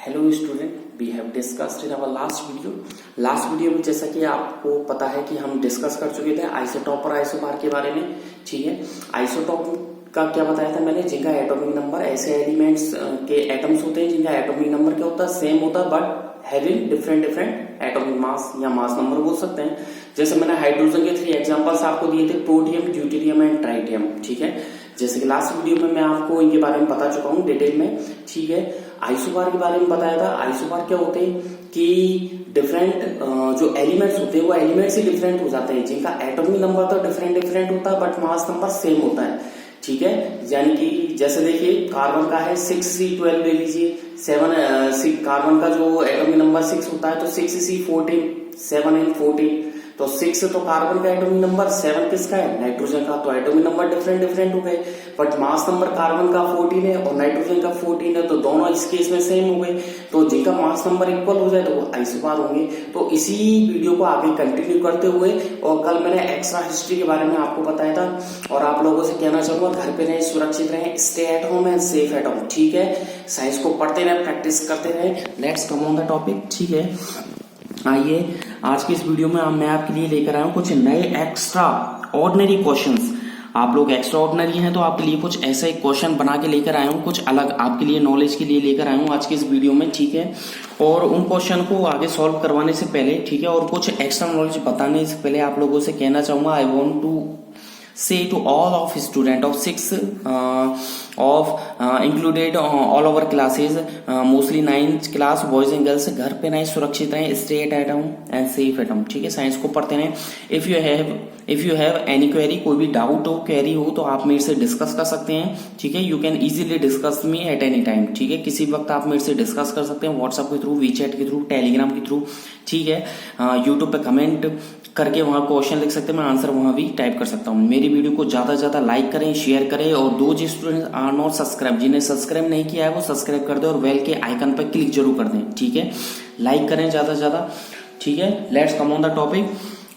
Hello student, we have discussed in our last video में जैसा कि आपको पता है कि हम डिस्कस कर चुके थे आइसोटॉप और आइसोबार के बारे में। ठीक है, आइसोटॉप का क्या बताया था मैंने, जिनका एटॉमिक नंबर, ऐसे एलिमेंट्स के एटम्स होते हैं जिनका एटॉमिक नंबर क्या होता है, सेम होता है but having different atomic mass या मास नंबर बोल सकते हैं। जैसे मैंने हाइड्रोजन के 3 एग्जांपल्स आपको दिए थे, प्रोटियम, ड्यूटेरियम एंड ट्राइटियम। ठीक है, जैसे कि लास्ट वीडियो में मैं आपको इनके बारे में बता चुका हूँ डिटेल में। ठीक है, आइसोबार के बारे में बताया था। आइसोबार क्या होते हैं कि डिफरेंट जो एलिमेंट्स होते हैं वो एलिमेंट्स ही डिफरेंट हो जाते हैं, जिनका एटॉमिक नंबर तो डिफरेंट होता है बट मास नंबर सेम होता है। ठीक है, यानी कि जैसे देखिए कार्बन का है 6C12 ले लीजिए, 7 कार्बन का जो एटॉमिक नंबर 6 होता है तो 6C14, 7N14, तो 6 तो कार्बन का एटॉमिक नंबर, 7 किसका है, नाइट्रोजन का। तो एटॉमिक नंबर डिफरेंट हो गए बट मास नंबर कार्बन का 14 है और नाइट्रोजन का 14 है, तो दोनों इस केस में सेम हो गए। तो जिनका मास नंबर इक्वल हो जाए तो वो आइसोबार होंगे। तो इसी वीडियो को आगे कंटिन्यू करते हुए, और कल मैंने एक्स्ट्रा हिस्ट्री के बारे में आपको बताया था और आप लोगों से कहना चाहूंगा घर पे रहें, सुरक्षित रहें, stay at home and safe at home. ठीक है, साइंस को पढ़ते रहे, प्रैक्टिस करते रहे। Let's come on the topic. ठीक है, आइए आज की इस वीडियो में मैं आपके लिए लेकर आया हूं कुछ नए एक्स्ट्रा ऑर्डिनरी क्वेश्चंस। आप लोग एक्स्ट्रा ऑर्डिनरी हैं तो आपके लिए कुछ ऐसा एक क्वेश्चन बना के लेकर आया हूं, कुछ अलग आपके लिए नॉलेज के लिए लेकर आया हूं आज की इस वीडियो में। ठीक है, और उन क्वेश्चन को आगे सॉल्व करवाने से पहले, ठीक है, और कुछ एक्स्ट्रा नॉलेज बताने से पहले आप लोगों से कहना चाहूंगा, I want to say to all of student of 6 included all our classes, mostly 9th class boys and girls, घर पे रहें, सुरक्षित रहें, stay at home and safe at home। ठीक है, साइंस को पढ़ते रहें। if you have any query, कोई भी डाउट हो, क्वेरी हो तो आप मेरे से डिस्कस कर सकते हैं। ठीक है, you can easily discuss me at any time. ठीक है, किसी वक्त आप मेरे से डिस्कस कर सकते हैं, व्हाट्सएप के थ्रू, वीचैट के थ्रू, टेलीग्राम के थ्रू। ठीक है, यूट्यूब पे कमेंट करके वहां क्वेश्चन लिख सकते हैं, मैं आंसर वहां भी टाइप कर सकता हूँ। मेरी वीडियो को ज्यादा से ज्यादा लाइक करें, शेयर करें, और दो जो स्टूडेंट आर नॉट सब्सक्राइब, जिन्हें सब्सक्राइब नहीं किया है वो सब्सक्राइब कर दे और बेल के आइकन पर क्लिक जरूर कर दें। ठीक है, लाइक करें ज्यादा से ज्यादा। ठीक है, let's come on the topic.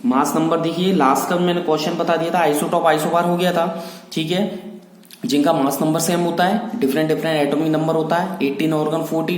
Mass number देखिए, लास्ट का मैंने क्वेश्चन बता दिया था, आइसोटॉप आइसोबार हो गया था। ठीक है, जिनका मास नंबर सेम होता है, डिफरेंट एटॉमिक नंबर होता है, 18 ऑर्गन 40,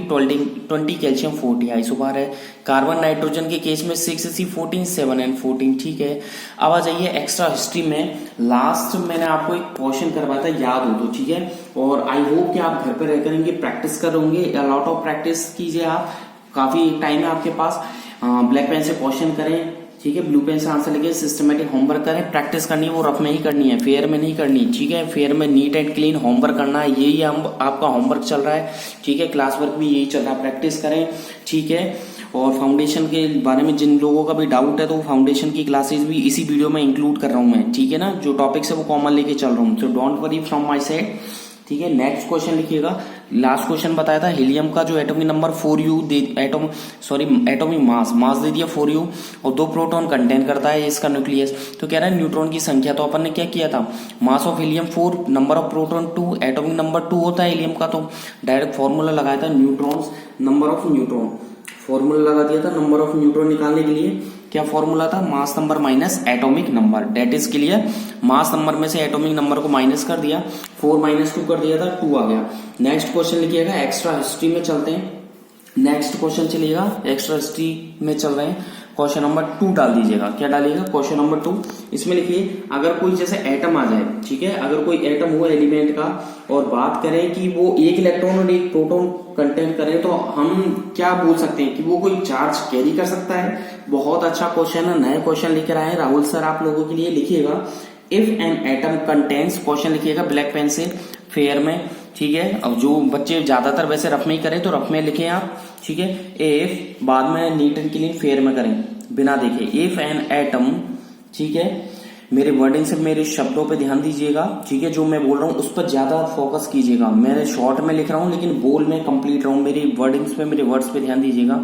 20 कैल्शियम 40 आइसोबार है। कार्बन नाइट्रोजन के केस में 6C14, 7N14। ठीक है, अब आ जाइए एक्स्ट्रा हिस्ट्री में। लास्ट मैंने आपको एक क्वेश्चन करवाया था, याद हो तो। ठीक है, और आई होप कि आप घर पे रह करेंगे, प्रैक्टिस कर होंगे, लॉट ऑफ प्रैक्टिस कीजिए आप, काफी टाइम है आपके पास। ब्लैक पेन से क्वेश्चन करें, ठीक है, ब्लू पेन से आंसर लिखे, सिस्टमेटिक होमवर्क करें। प्रैक्टिस करनी है वो रफ में ही करनी है, फेयर में नहीं करनी। ठीक है, फेयर में नीट एंड क्लीन होमवर्क करना है, यही हम आपका होमवर्क चल रहा है। ठीक है, क्लास वर्क भी यही चल रहा है, प्रैक्टिस करें। ठीक है, और फाउंडेशन के बारे में जिन लोगों का भी डाउट है तो फाउंडेशन की क्लासेस भी इसी वीडियो में इंक्लूड कर रहा हूं मैं। ठीक है ना, जो टॉपिक्स है वो कॉमन लेके चल रहा हूँ, तो don't worry from my side. ठीक है, नेक्स्ट क्वेश्चन लिखिएगा। लास्ट क्वेश्चन बताया था हीलियम का जो atomic number 4U atomic mass दे दिया 4U, और 2 प्रोटॉन कंटेन करता है इसका न्यूक्लियस। तो कह रहा है न्यूट्रॉन की संख्या, तो अपन ने क्या किया था, mass of helium 4, number of proton 2, atomic number 2 होता है हीलियम का, तो डायरेक्ट फॉर्मूला लगाया था neutrons, number of neutron, formula लगा दिया था नंबर ऑफ न्यूट्रॉन निकालने के लिए। क्या फॉर्मूला था, mass number minus atomic number, that is clear. Mass number में से एटॉमिक नंबर को माइनस कर दिया, 4 - 2 कर दिया था, 2 आ गया। नेक्स्ट क्वेश्चन लिखिएगा, एक्स्ट्रा हिस्ट्री में चलते हैं। नेक्स्ट क्वेश्चन चलिएगा, एक्स्ट्रा हिस्ट्री में चल रहे हैं, क्वेश्चन नंबर 2 डाल दीजिएगा। क्या डालिएगा, क्वेश्चन नंबर 2। इसमें लिखिए, अगर कोई जैसे एटम आ जाए, ठीक है, अगर कोई एटम हुआ एलिमेंट का और बात करें कि वो 1 इलेक्ट्रॉन और 1 प्रोटॉन कंटेन करें, तो हम क्या बोल सकते हैं कि वो कोई चार्ज कैरी कर सकता है। बहुत अच्छा क्वेश्चन है, नए क्वेश्चन लेकर आए राहुल सर आप लोगों के लिए। लिखिएगा, if an atom contains, question लिखिएगा ब्लैक पेन से, फेयर में। ठीक है, अब जो बच्चे ज्यादातर वैसे रफ में ही करें तो रफ में लिखें आप। ठीक है, इफ बाद में नीट एंड क्लीन फेयर में करें बिना देखे। इफ एन एटम, ठीक है, मेरे वर्डिंग से, मेरे शब्दों पे ध्यान दीजिएगा। ठीक है, जो मैं बोल रहा हूँ उस पर ज्यादा फोकस कीजिएगा। मैं शॉर्ट में लिख रहा हूँ लेकिन बोल में कंप्लीट रहा हूँ, मेरी वर्डिंग्स पे, मेरे वर्ड्स पे ध्यान दीजिएगा।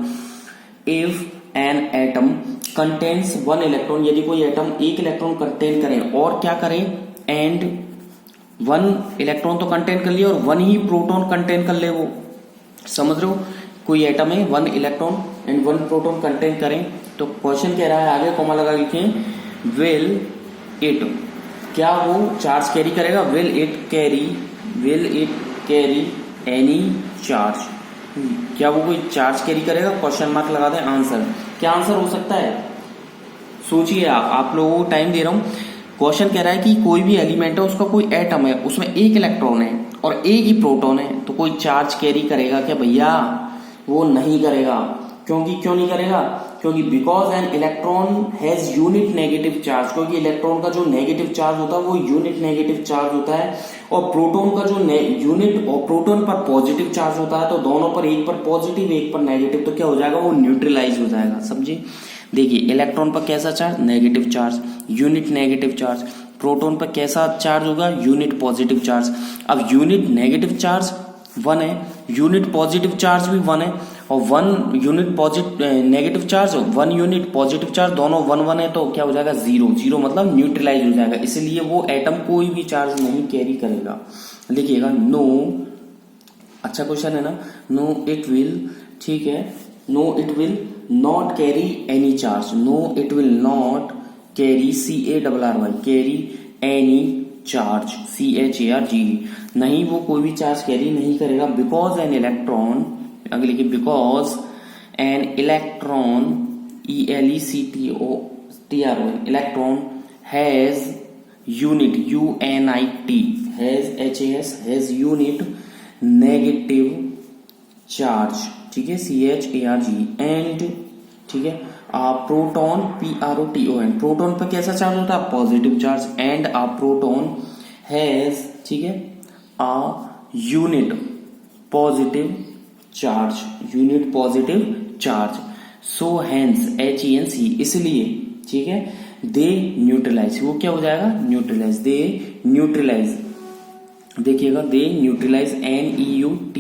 If an atom contains 1 electron, यदि कोई एटम 1 इलेक्ट्रॉन कंटेन करें और क्या करें, एंड 1 इलेक्ट्रॉन तो कंटेन कर लिया और 1 ही प्रोटॉन कंटेन कर ले, वो समझ रहे हो, कोई एटम है 1 इलेक्ट्रॉन एंड 1 प्रोटॉन कंटेन करें, तो क्वेश्चन कह रहा है, आगे कॉमा लगा लिखें, विल इट, क्या वो चार्ज कैरी करेगा, will it carry any charge. क्या वो कोई चार्ज कैरी करेगा? क्वेश्चन मार्क लगा दें आंसर। क्या आंसर हो सकता है? सोचिए आप लोगों को टाइम दे रहा हूं। क्वेश्चन कह रहा है कि कोई भी एलिमेंट है, उसका कोई एटम है, उसमें एक इलेक्ट्रॉन है और एक ही प्रोटॉन है, तो कोई चार्ज कैरी करेगा क्या भैया? वो नहीं करेगा। क्यों नहीं करेगा? क्योंकि because an electron has unit negative charge, क्योंकि इलेक्ट्रॉन का जो नेगेटिव चार्ज होता है वो यूनिट नेगेटिव चार्ज होता है, और प्रोटॉन का जो यूनिट और प्रोटॉन पर पॉजिटिव चार्ज होता है, तो दोनों पर, एक पर पॉजिटिव एक पर नेगेटिव, तो क्या हो जाएगा? वो न्यूट्रलाइज हो जाएगा। समझे? देखिए इलेक्ट्रॉन पर कैसा charge? Negative charge, unit negative charge. Proton पर कैसा चार्ज होगा? Unit positive charge. अब यूनिट नेगेटिव चार्ज 1 है, यूनिट पॉजिटिव चार्ज भी 1 है, और 1 unit positive negative charge, 1 unit positive charge, दोनों 1 है, तो क्या हो जाएगा? 0 मतलब न्यूट्रलाइज हो जाएगा। इसलिए वो एटम कोई भी चार्ज नहीं कैरी करेगा। लिखिएगा नो, अच्छा क्वेश्चन है ना, नो इट विल, ठीक है, no it will not carry any charge, no it will not carry, CARRY, carry any charge, CHARG, नहीं वो कोई भी चार्ज कैरी नहीं करेगा। बिकॉज एन इलेक्ट्रॉन, अगले की because an electron, ELECTRON, electron has unit, UNIT, has unit negative charge, ठीक है, CHARG, एंड, ठीक है, प्रोटॉन, PROTON, प्रोटॉन पर कैसा चार्ज होता है? Positive charge, and proton has, ठीक है, unit positive charge, unit positive charge, so hence, HENC, इसलिए, ठीक है, दे न्यूट्रलाइज, वो क्या हो जाएगा? न्यूट्रलाइज, दे न्यूट्रलाइज, देखिएगा, they neutralize, NEUTRALIZ,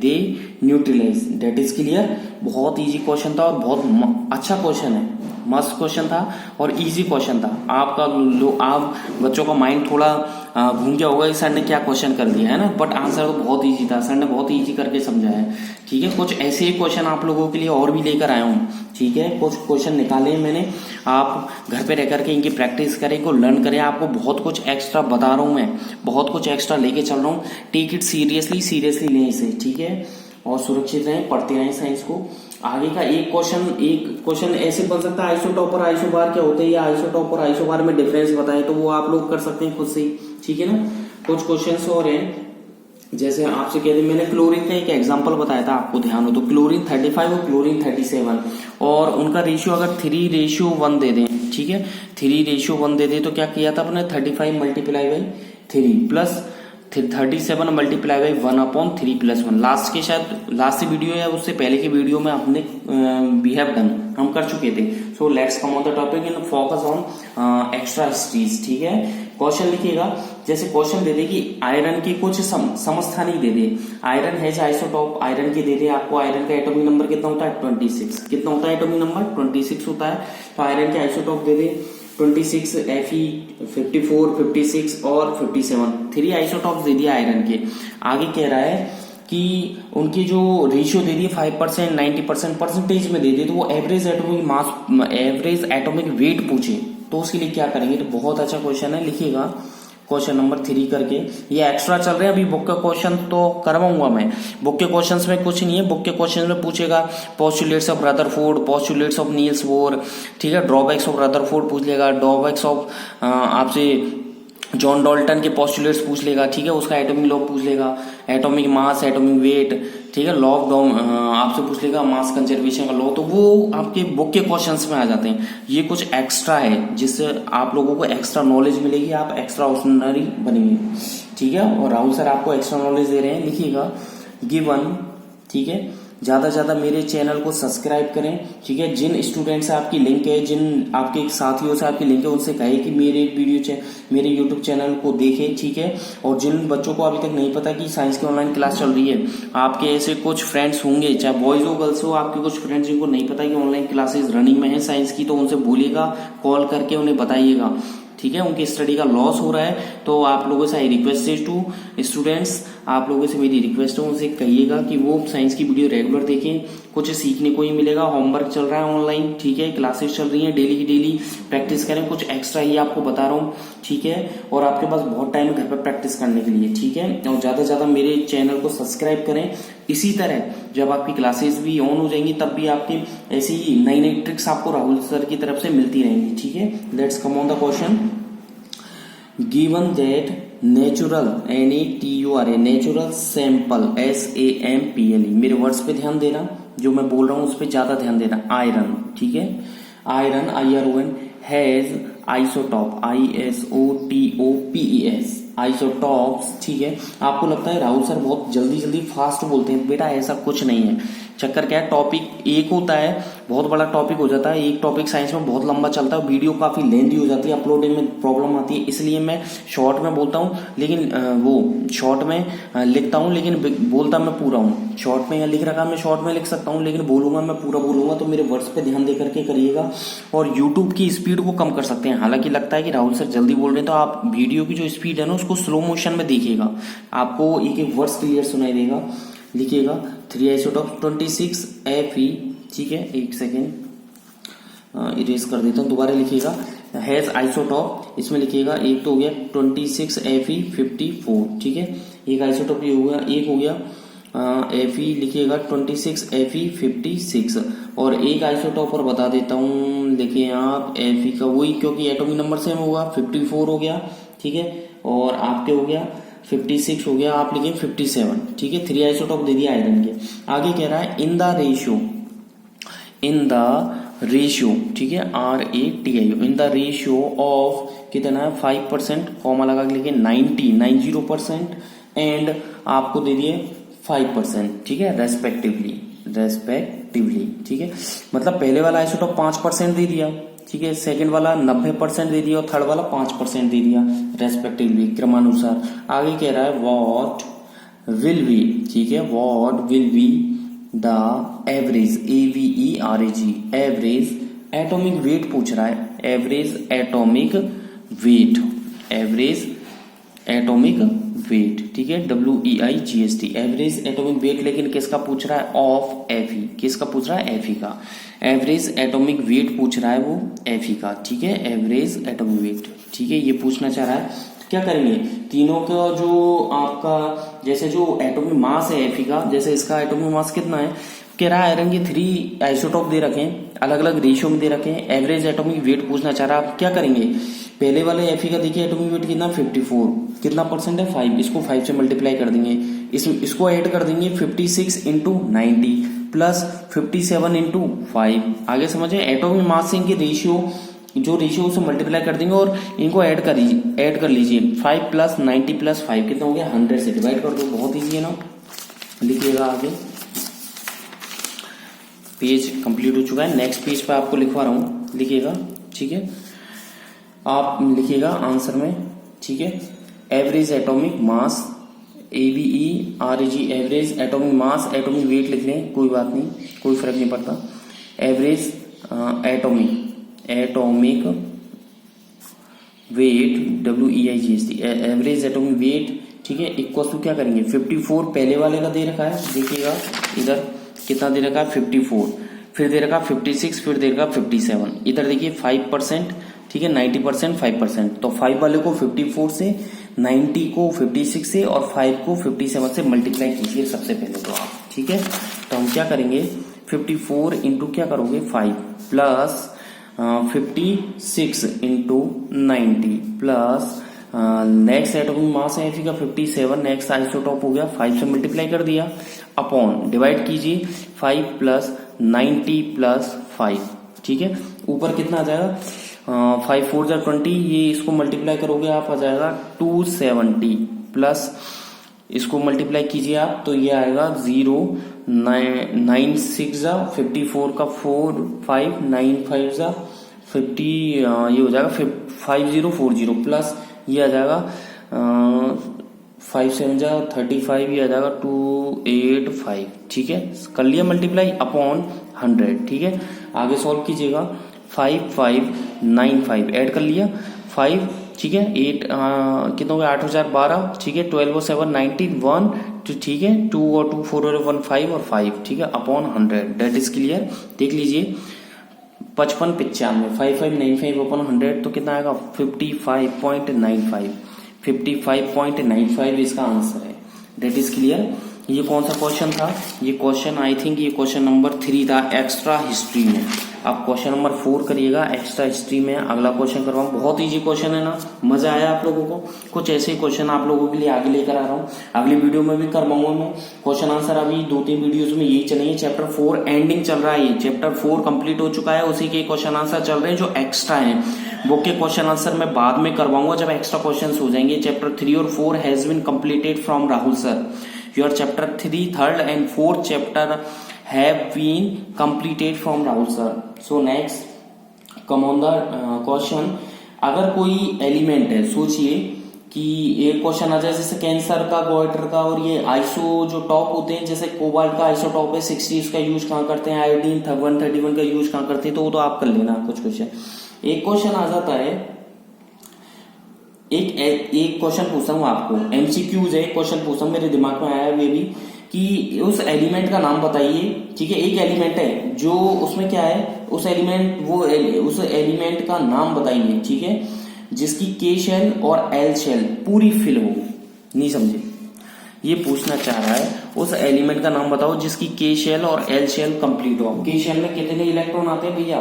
they neutralize, that is clear. बहुत इजी क्वेश्चन था और बहुत अच्छा क्वेश्चन है, मस्त क्वेश्चन था और इजी क्वेश्चन था। आप बच्चों का माइंड थोड़ा घूम गया होगा, सर ने क्या क्वेश्चन कर दिया है ना, बट आंसर तो बहुत इजी था, सर ने बहुत इजी करके समझाया है। ठीक है, कुछ ऐसे ही क्वेश्चन आप लोगों के लिए और भी लेकर आया हूँ। ठीक है, कुछ क्वेश्चन निकाले हैं मैंने, आप घर पे रह करके इनकी प्रैक्टिस करें, इनको लर्न करें। आपको बहुत कुछ एक्स्ट्रा बता रहा हूँ मैं, बहुत कुछ एक्स्ट्रा लेके चल रहा हूँ। टेक इट सीरियसली लें इसे, ठीक है, और सुरक्षित रहें, पढ़ते रहें साइंस को। आगे का एक क्वेश्चन ऐसे बन सकता है, आइसोटॉप और आइसोबार क्या होते हैं, या आइसोटॉप और आइसोबार में डिफरेंस बताएं, तो वो आप लोग कर सकते हैं खुद से ही। ठीक है ना, कुछ क्वेश्चन और हैं, जैसे आपसे कहते हैं, मैंने क्लोरीन का एक एग्जांपल बताया था, आपको ध्यान हो तो, क्लोरीन 35 और क्लोरीन 37, और उनका रेशियो अगर 3:1 दे दें, ठीक है, 3:1 दे दें, तो क्या किया था अपने, 35 multiply by 3 plus 37 multiply by 1/3+1। Last video या उससे पहले की वीडियो में हमने वी हैव डन, हम कर चुके थे। So let's come on the topic and focus on extra histories. ठीक है, क्वेश्चन लिखिएगा, जैसे क्वेश्चन दे दे कि आयरन के कुछ समस्थानिक दे दे, आयरन है आइसोटॉप, आयरन के दे दे आपको, आयरन का एटॉमिक नंबर कितना होता है, 26। कितना होता है एटॉमिक नंबर, 26 होता है। तो आयरन के आइसोटॉप दे दे 26, Fe 54, 56 और 57, 3 आइसोटॉप्स दे दिया आयरन के। आगे कह रहा है कि उनकी जो रेशियो दे दिए 5%, 90% परसेंटेज में दे दिए, तो वो एवरेज एटॉमिक मास, एवरेज एटॉमिक वेट पूछे, तो उसके लिए क्या करेंगे। तो बहुत अच्छा क्वेश्चन है, लिखिएगा क्वेश्चन नंबर 3 करके। ये एक्स्ट्रा चल रहे हैं, अभी बुक के क्वेश्चन तो करवाऊंगा मैं। बुक के क्वेश्चंस में कुछ नहीं है, बुक के क्वेश्चन में पूछेगा postulates of Rutherford, postulates of Niels Bohr, ठीक है, ड्रॉबैक्स ऑफ रदरफोर्ड पूछ लेगा, ड्रॉबैक्स ऑफ आपसे जॉन डॉल्टन के पोस्टुलेट्स पूछ लेगा, ठीक है, उसका एटॉमिक लॉ पूछ लेगा, एटॉमिक मास, एटॉमिक वेट, ठीक है, लॉ ऑफ आपसे पूछ लेगा मास कंजर्वेशन का लॉ, तो वो आपके बुक के क्वेश्चंस में आ जाते हैं। ये कुछ एक्स्ट्रा है जिससे आप लोगों को एक्स्ट्रा नॉलेज मिलेगी, आप एक्स्ट्रा ऑर्डिनरी बनेंगे। ठीक है, और राहुल सर आपको एक्स्ट्रा नॉलेज दे रहे हैं, लिखिएगा गिवन। ठीक है, ज्यादा से ज्यादा मेरे चैनल को सब्सक्राइब करें। ठीक है, जिन स्टूडेंट से आपकी लिंक है, जिन आपके साथियों से आपकी लिंक है, उनसे कहे कि मेरे यूट्यूब चैनल को देखें। ठीक है, और जिन बच्चों को अभी तक नहीं पता कि साइंस की ऑनलाइन क्लास चल रही है, आपके ऐसे कुछ फ्रेंड्स होंगे, चाहे बॉयज हो गर्ल्स हो, आपके कुछ फ्रेंड्स जिनको नहीं पता कि ऑनलाइन क्लासेस रनिंग में है साइंस की, तो उनसे बोलिएगा, कॉल करके उन्हें बताइएगा। ठीक है, उनकी स्टडी का लॉस हो रहा है, तो आप लोगों से आई रिक्वेस्ट टू स्टूडेंट्स, आप लोगों से मेरी रिक्वेस्ट है, उनसे कहिएगा कि वो साइंस की वीडियो रेगुलर देखें, कुछ सीखने को ही मिलेगा। होमवर्क चल रहा है ऑनलाइन, ठीक है, क्लासेस चल रही हैं, डेली की डेली प्रैक्टिस करें, कुछ एक्स्ट्रा ही आपको बता रहा हूँ, ठीक है। और आपके पास बहुत टाइम है घर पर प्रैक्टिस करने के लिए, ठीक है। और ज्यादा से ज्यादा मेरे चैनल को सब्सक्राइब करें। इसी तरह जब आपकी क्लासेस भी ऑन हो जाएंगी तब भी आपकी ऐसी ही नई नई ट्रिक्स आपको राहुल सर की तरफ से मिलती रहेंगी, ठीक है। Let's come on the question. Given that natural NATURA natural sample SAMPLE, मेरे वर्ड्स पे ध्यान देना, जो मैं बोल रहा हूं उस पर ज्यादा ध्यान देना। आयरन, ठीक है, iron IRON has isotope ISOTOPES isotopes, ठीक है। आपको लगता है राहुल सर बहुत जल्दी जल्दी फास्ट बोलते हैं, बेटा ऐसा कुछ नहीं है। चक्कर क्या है, टॉपिक एक होता है, बहुत बड़ा टॉपिक हो जाता है, एक टॉपिक साइंस में बहुत लंबा चलता है, वीडियो काफी लेंथी हो जाती है, अपलोडिंग में प्रॉब्लम आती है, इसलिए मैं शॉर्ट में बोलता हूँ, लेकिन वो शॉर्ट में लिखता हूँ, लेकिन बोलता मैं पूरा हूँ। शॉर्ट में लिख रखा मैं शॉर्ट में लिख सकता हूँ, लेकिन बोलूंगा मैं पूरा बोलूंगा। तो मेरे वर्ड्स पे ध्यान दे करके करिएगा। और यूट्यूब की स्पीड को कम कर सकते हैं। हालांकि लगता है कि राहुल सर जल्दी बोल रहे हैं, तो आप वीडियो की जो स्पीड है ना उसको स्लो मोशन में देखिएगा, आपको एक एक वर्ड्स क्लियर सुनाई देगा। लिखिएगा 3 आइसोटॉप 26 Fe, ठीक है, एक सेकेंड इरेज कर देता हूँ, दोबारा लिखिएगा। हैज आइसोटॉप, इसमें लिखिएगा एक तो हो गया 26 Fe 54, ठीक है, एक आइसोटॉप ये हो गया, एक हो गया Fe लिखिएगा 26 Fe 56, और एक आइसोटॉप और बता देता हूँ, देखिए आप Fe का वही, क्योंकि एटॉमिक नंबर सेम होगा, 54 हो गया, ठीक है, और आपके हो गया 56 हो गया, आप लिखें 57, ठीक है। 3 आइसोटॉप दे दिया आयरन के। आगे कह रहा है इन द रेशियो, ठीक है, RATIO, in the ratio of कितना है 5%, कॉमा लगा के लिखे 90% एंड आपको दे दिए 5%, ठीक है, रेस्पेक्टिवली, ठीक है। मतलब पहले वाला आइसोटॉप 5% दे दिया, ठीक है, सेकंड वाला 90% दे दिया और थर्ड वाला 5% दे दिया रेस्पेक्टिवली, क्रमानुसार। आगे कह रहा है व्हाट विल बी, ठीक है, what will be the average AVERAG average atomic weight पूछ रहा है, एवरेज एटॉमिक वेट, ठीक है, WEIGST एवरेज एटॉमिक वेट, लेकिन किसका पूछ रहा है, ऑफ Fe, किसका पूछ रहा है, Fe का। एवरेज एटॉमिक वेट पूछ रहा है वो Fe का, ठीक है, एवरेज एटॉमिक वेट, ठीक है, ये पूछना चाह रहा है। तो क्या करेंगे, तीनों का जो आपका जैसे जो एटॉमिक मास है Fe का, जैसे इसका एटॉमिक मास कितना है, कह रहा है आयरन के 3 आइसोटॉप दे रखे हैं, अलग अलग रेशियो में दे रखे हैं, एवरेज एटॉमिक वेट पूछना चाह रहा है। आप क्या करेंगे, पहले वाले Fe का देखिए एटॉमिक वेट कितना 54, कितना परसेंट है 5, इसको 5 से मल्टीप्लाई कर देंगे, इसको ऐड कर देंगे 56 इंटू 90 प्लस 57 इंटू 5। आगे समझे, एटॉमिक मास से इनके रेशियो, जो रेशियो से मल्टीप्लाई कर देंगे और इनको ऐड कर लीजिए 5 प्लस 90 प्लस 5 कितना हो गया 100 से डिवाइड कर दो, बहुत ईजी है ना। लिखिएगा आगे, पेज कंप्लीट हो चुका है, नेक्स्ट पेज पे आपको लिखवा रहा हूं, लिखिएगा, ठीक है। आप लिखिएगा आंसर में, ठीक है, एवरेज एटॉमिक मास AVERAG एवरेज एटॉमिक मास, एटॉमिक वेट लिख लें, कोई बात नहीं, कोई फर्क नहीं पड़ता। Average atomic weight WEIGST average atomic weight, ठीक है, इक्वल टू क्या करेंगे 54 पहले वाले का दे रखा है, देखिएगा इधर कितना दे रखा है 54, फिर दे रखा 56, फिर दे रखा 57, इधर देखिए 5%, ठीक है, 90% 5%, तो 5 वाले को 54 से, 90 को 56 से और 5 को 57 से मल्टीप्लाई कीजिए सबसे पहले तो आप, ठीक है। तो हम क्या करेंगे 54 इंटू क्या करोगे 5 plus 56 into 90 plus next atomic mass है Fe का 57, नेक्स्ट आइसोटॉप हो गया 5 से मल्टीप्लाई कर दिया, अपॉन डिवाइड कीजिए 5 प्लस 90 प्लस 5, ठीक है। ऊपर कितना आ जाएगा 5 4 20, ये इसको मल्टीप्लाई करोगे आप आ जाएगा 270 प्लस इसको मल्टीप्लाई कीजिए आप तो ये आएगा 0 9 6 54 का 4 5 9 5 50, ये हो जाएगा 5040 प्लस ये आ जाएगा 5 7 35, ये आ जाएगा 285, ठीक है, कर लिया मल्टीप्लाई अपॉन 100, ठीक है। आगे सॉल्व कीजिएगा 5595 ऐड कर लिया 5 ठीक है। 8 कितना हो गया, 8 और 4 12, ठीक है। 12 और 7 19 1, ठीक है। 2 और 2 4 और 1 5 और 5, ठीक है, अपॉन 100, डेट इज क्लियर। देख लीजिए 55 95 5595 अपॉन 100 तो कितना आएगा 55.95, 55.95 इसका आंसर है। That is clear. ये कौन सा क्वेश्चन था, ये क्वेश्चन आई थिंक ये क्वेश्चन नंबर 3 था एक्स्ट्रा हिस्ट्री में। आप क्वेश्चन नंबर 4 करिएगा एक्स्ट्रा हिस्ट्री में। अगला क्वेश्चन करवाऊँ, बहुत इजी क्वेश्चन है ना, मजा आया आप लोगों को। कुछ ऐसे क्वेश्चन आप लोगों के लिए आगे लेकर आ रहा हूँ, अगली वीडियो में भी करवाऊंगा मैं क्वेश्चन आंसर। अभी 2-3 वीडियोज में यही चलेंगे। चैप्टर 4 एंडिंग चल रहा है, ये चैप्टर 4 कंप्लीट हो चुका है, उसी के क्वेश्चन आंसर चल रहे हैं जो एक्स्ट्रा है। बुक के क्वेश्चन आंसर मैं बाद में करवाऊंगा जब एक्स्ट्रा क्वेश्चन हो जाएंगे। चैप्टर 3 और 4 has been completed from Rahul sir. Your chapter 3 3rd and 4th chapter have been completed from Rahul sir. So next come on the question. अगर कोई एलिमेंट है, सोचिए कि एक क्वेश्चन आ जाए जैसे कैंसर का, गोइटर का, और ये आइसो जो टॉप होते हैं, जैसे कोबाल्ट का आइसोटॉप है 60, उसका यूज कहाँ करते हैं, आयोडीन 131 का यूज कहाँ करते हैं, तो वो तो आप कर लेना कुछ क्वेश्चन। एक क्वेश्चन आ जाता है, एक क्वेश्चन पूछता हूँ आपको, एमसीक्यूज है, क्वेश्चन पूछता हूँ, मेरे दिमाग में आया ये भी कि उस एलिमेंट का नाम बताइए, ठीक है। एक एलिमेंट है जो उसमें क्या है, उस एलिमेंट का नाम बताइए, ठीक है, जिसकी के शेल और एल शेल पूरी फिल हो। नहीं समझे, ये पूछना चाह रहा है उस एलिमेंट का नाम बताओ जिसकी के शेल और एल शेल कंप्लीट हो। के शेल में कितने इलेक्ट्रॉन आते हैं भैया,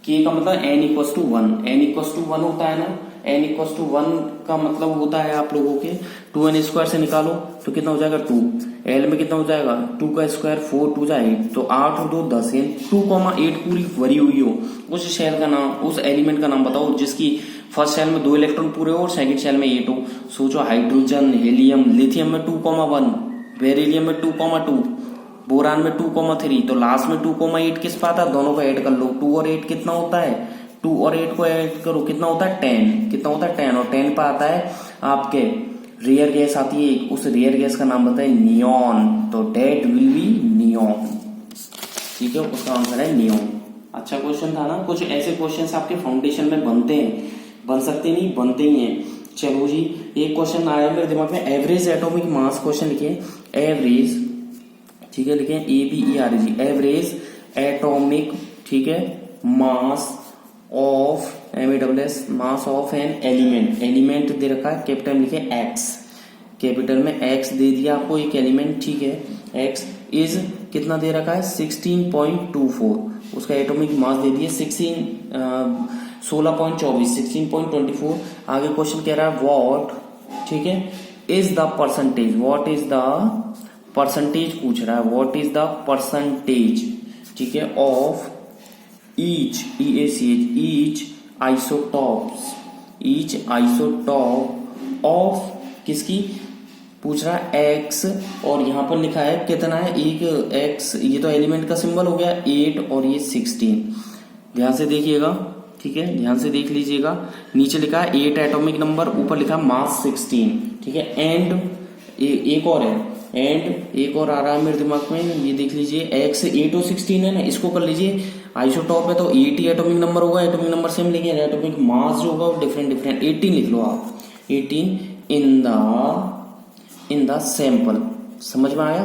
के का मतलब n=1, n=1 होता है ना, n=1 का मतलब होता है आप लोगों के 2n² से निकालो तो कितना हो जाएगा 2, l में कितना हो जाएगा 2 का स्क्वायर 4, 2 जा 8, तो 8 और 2 10, 2,8 पूरी भरी हुई हो। उस शेल का नाम, उस एलिमेंट का नाम बताओ जिसकी फर्स्ट शेल में 2 इलेक्ट्रॉन पूरे हो और सेकंड शेल में 8 हो। सोचो, हाइड्रोजन, हेलियम, लिथियम में 2,1, बेरिलियम में 2,2, बोरान में 2,3, तो लास्ट में 2,8 किस पाता है, दोनों को ऐड कर लो। 2 और 8 कितना होता है, 2 और 8 को ऐड करो कितना होता है 10, कितना होता है 10, और 10 पर आता है आपके रेयर गैस आती है एक, उस रेयर गैस का नाम बताए नियॉन, तो डेट विल बी नियॉन, ठीक है, उसका आंसर है नियॉन। अच्छा क्वेश्चन था ना। कुछ ऐसे क्वेश्चंस आपके फाउंडेशन में बनते हैं, बन सकते नहीं, बनते ही हैं। चलो जी, एक क्वेश्चन आया मेरे दिमाग में, एवरेज एटॉमिक मास क्वेश्चन लिखिए, एवरेज, ठीक है, लिखें ABERG, एवरेज एटॉमिक, ठीक है, mass of MASS, mass of an element, element दे रखा है कैपिटल में लिखे X, कैपिटल में X दे दिया आपको एक एलिमेंट, ठीक है, X इज कितना दे रखा है 16.24, उसका एटॉमिक मास दे दिए 16.24, 16.24। आगे क्वेश्चन कह रहा है व्हाट, ठीक है, is the percentage, what is the percentage पूछ रहा है, व्हाट इज द परसेंटेज, ठीक है, of each each isotope of किसकी पूछ रहा है एक्स, और यहां पर लिखा है कितना है एक एक्स, ये तो एलिमेंट का सिंबल हो गया 8 और ये 16। ध्यान से देखिएगा, ठीक है, ध्यान से देख लीजिएगा, नीचे लिखा है 8 एटॉमिक नंबर, ऊपर लिखा है मास 16, ठीक है, एंड एक और है, एंड एक और आ रहा है मेरे दिमाग में, ये देख लीजिए एक्स 8 और 16 है ना, इसको कर लीजिए आइसोटॉप है तो 8 ही एटॉमिक नंबर होगा, एटॉमिक नंबर सेम लेकिन एटॉमिक मास जो होगा वो डिफरेंट 18 लिख लो आप, 18 इन द सैंपल। समझ में आया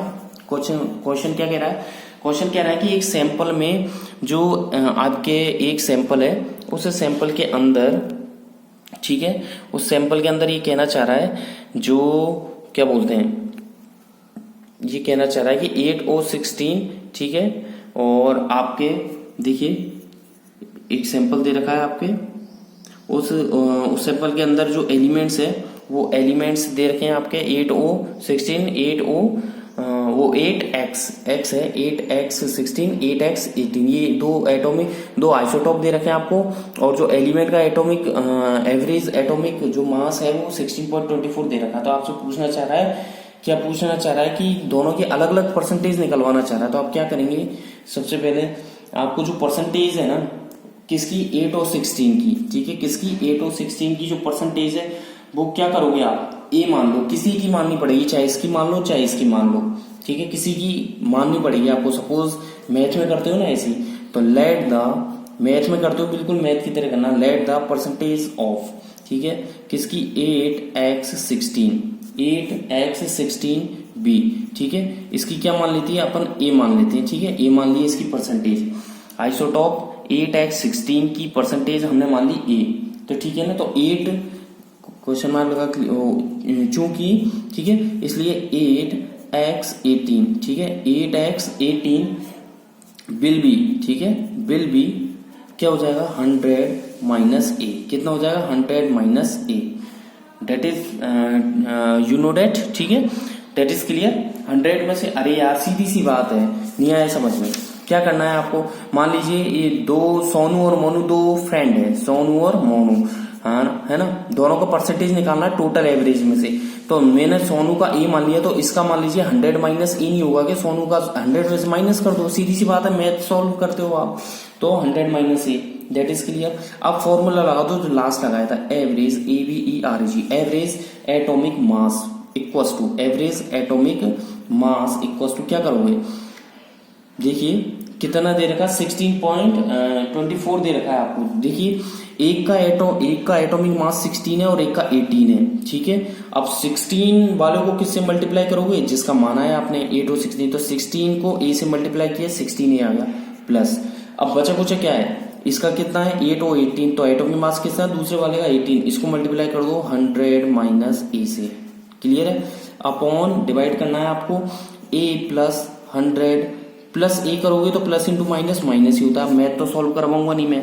क्वेश्चन क्या कह रहा है, क्वेश्चन कह रहा है कि एक सैंपल में जो आपके एक सैंपल है, उस सैंपल के अंदर, ठीक है, उस सैंपल के अंदर ये कहना चाह रहा है, जो क्या बोलते हैं, ये कहना चाह रहा है कि 8 और 16, ठीक है, और आपके देखिए एक सैंपल दे रखा है आपके, उस सैंपल के अंदर जो एलिमेंट्स है वो एलिमेंट्स दे रखे हैं आपके 8O16, 8O वो 8x है, 8x16, 8x18, ये दो आइसोटॉप दे रखे हैं आपको, और जो एलिमेंट का एटॉमिक एवरेज एटॉमिक जो मास है वो 16.24 दे रखा है। तो आपसे पूछना चाह रहा है, क्या पूछना चाह रहा है कि दोनों के अलग अलग परसेंटेज निकलवाना चाह रहा है। तो आप क्या करेंगे, सबसे पहले आपको जो परसेंटेज है ना किसकी 8 और 16 की, ठीक है, किसकी 8 और 16 की जो परसेंटेज है वो क्या करोगे आप, ए मान लो, किसी की माननी पड़ेगी, चाहे इसकी मान लो चाहे इसकी मान लो, ठीक है, किसी की माननी पड़ेगी आपको। सपोज मैथ में करते हो ना ऐसी, तो लेट द, मैथ में करते हो बिल्कुल मैथ की तरह करना, लेट द परसेंटेज ऑफ, ठीक है, किसकी 8x16 बी, ठीक है, इसकी क्या मान लेती है अपन, ए मान लेते हैं, ठीक है, ए मान ली इसकी परसेंटेज, आइसोटॉप 8x16 की परसेंटेज हमने मान ली ए, तो ठीक है ना, तो 8 क्वेश्चन मार्क लगा चूंकि, ठीक है, इसलिए 8x18, ठीक है, 8x18 विल बी, ठीक है, विल बी क्या हो जाएगा 100 माइनस ए, कितना हो जाएगा 100 minus A, that is you know that, ठीक है, डेट इज क्लियर। 100 में से, अरे यार सीधी सी बात है, नहीं आया समझ में, क्या करना है आपको, मान लीजिए ये दो सोनू और मोनू दो फ्रेंड है, सोनू और मोनू, हाँ है ना, दोनों का परसेंटेज निकालना है टोटल एवरेज में से, तो मैंने सोनू का ए मान लिया, तो इसका मान लीजिए 100 माइनस ए नहीं होगा कि सोनू का 100 में से माइनस कर दो, सीधी सी बात है, मैथ सॉल्व करते हो आप, तो 100 minus A, that is clear. अब फॉर्मूला लगा दो जो लास्ट लगाया था, average AVERAG, average atomic mass equals to, average atomic mass equals to क्या करोगे, देखिए कितना दे रखा, 16.24 दे रखा है आपको, देखिए एक का एटॉमिक मास 16 है और एक का 18 है, ठीक है, अब 16 वालों को किससे मल्टीप्लाई करोगे, जिसका माना है आपने 8 और 16, तो 16 को ए से मल्टीप्लाई किया, 16 आ गया प्लस, अब बचा कुछ क्या है, इसका कितना है 8 और 18, तो एटॉमिक मास कितना है, दूसरे वाले का 18, इसको मल्टीप्लाई कर दो 100 माइनस ए से, क्लियर है, अपॉन डिवाइड करना है आपको, ए प्लस 100 प्लस ए करोगे तो प्लस इंटू माइनस माइनस ही होता है, मैथ तो सॉल्व करवाऊंगा नहीं मैं,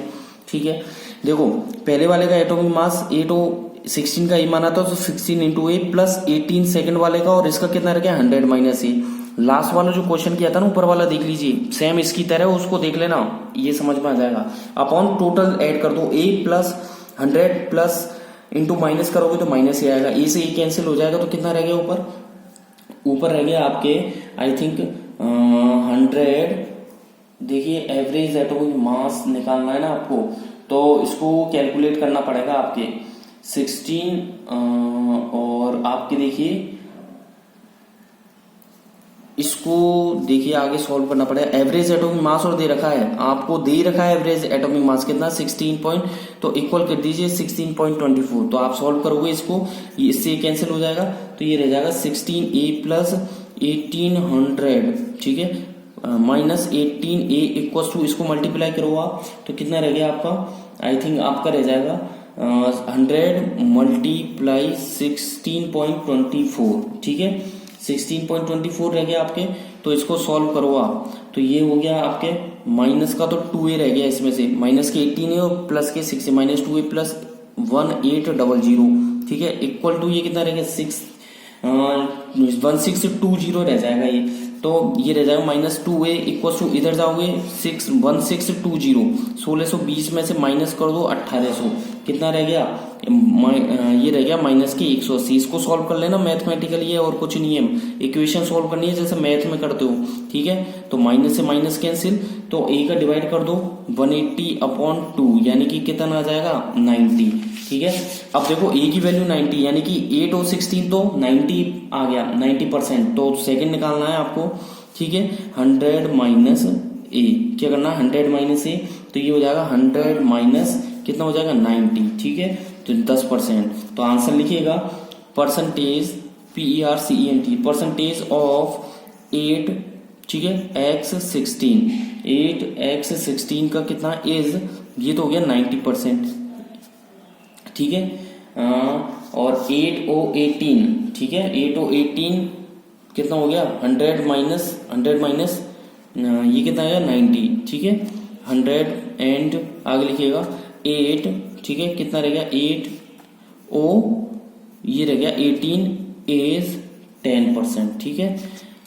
ठीक है, देखो पहले वाले का एटॉमिक मास 8 और 16 का ए माना था, तो 16 इंटू ए प्लस 18 सेकंड वाले का, और इसका कितना रह गया 100 माइनस ए, लास्ट वाला जो क्वेश्चन किया था ना ऊपर वाला देख लीजिए, सेम इसकी तरह उसको देख लेना, ये समझ में आ जाएगा, अपॉन टोटल ऐड कर दो, ए प्लस 100 प्लस इंटू माइनस करोगे तो माइनस ही आएगा, ए से ए कैंसिल हो जाएगा, तो कितना रह गया ऊपर रह गया आपके, आई थिंक 100, देखिए एवरेज एटॉमिक मास निकालना है ना आपको, तो इसको कैलकुलेट करना पड़ेगा आपके 16 और आपके देखिए इसको देखिए आगे सॉल्व करना पड़ेगा, एवरेज एटॉमिक मास और दे रखा है आपको, दे रखा है एवरेज एटॉमिक मास कितना 16 तो इक्वल कर दीजिए 16.24, तो आप सॉल्व करोगे इसको, इससे कैंसिल हो जाएगा, तो ये रह जाएगा 16a प्लस 1800, ठीक है, माइनस 18a इक्वल टू, इसको मल्टीप्लाई करो आप, तो कितना रह गया आपका, आई थिंक आपका रह जाएगा 100 मल्टीप्लाई 16.24, ठीक है, 16.24 रह गया आपके, तो इसको सॉल्व करो आप, तो ये हो गया आपके माइनस का, तो 2a रह गया इसमें से, माइनस के 18 है और प्लस के 6 माइनस 2a प्लस 1800, ठीक है, इक्वल टू ये कितना रह गया 1620 रह जाएगा ये, तो ये रह जाएगा माइनस 2a इक्वल टू, इधर जाओगे 1620, 1620 में से माइनस कर दो 1800, कितना रह गया, ये रह गया माइनस के 180, इसको सॉल्व कर लेना मैथमेटिकली, और कुछ नहीं है, इक्वेशन सॉल्व करनी है जैसे मैथ में करते हो, ठीक है, तो माइनस से माइनस कैंसिल, तो a का डिवाइड कर दो 180/2, यानी कि कितना आ जाएगा 90, ठीक है, अब देखो a की वैल्यू 90, यानी कि 8 और 16 तो 90 आ गया, 90%, तो सेकंड निकालना है आपको, ठीक है, 100 माइनस ए, क्या करना है 100 माइनस ए, तो ये हो जाएगा 100 माइनस कितना हो जाएगा 90, ठीक है, तो 10%, तो आंसर लिखिएगा परसेंटेज PERCENT, परसेंटेज ऑफ 8, ठीक है, x16 का कितना इज, ये तो हो गया 90%, ठीक है, और 8 और 18, ठीक है, 8 और 18 कितना हो गया 100 माइनस ये कितना आएगा 90, ठीक है, 100 एंड आगे लिखिएगा 8, ठीक है, कितना रह गया 8 ओ, ये रह गया 18 इज 10%, ठीक है,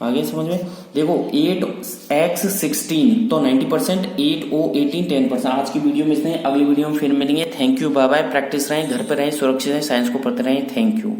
आगे समझ में, देखो 8x16 तो 90%, 8o18 10%। आज की वीडियो में इतने, अगली वीडियो में फिर मिलेंगे। Thank you, bye bye. Practice रहें, घर पे रहें, सुरक्षित रहें, साइंस को पढ़ते रहें। Thank you.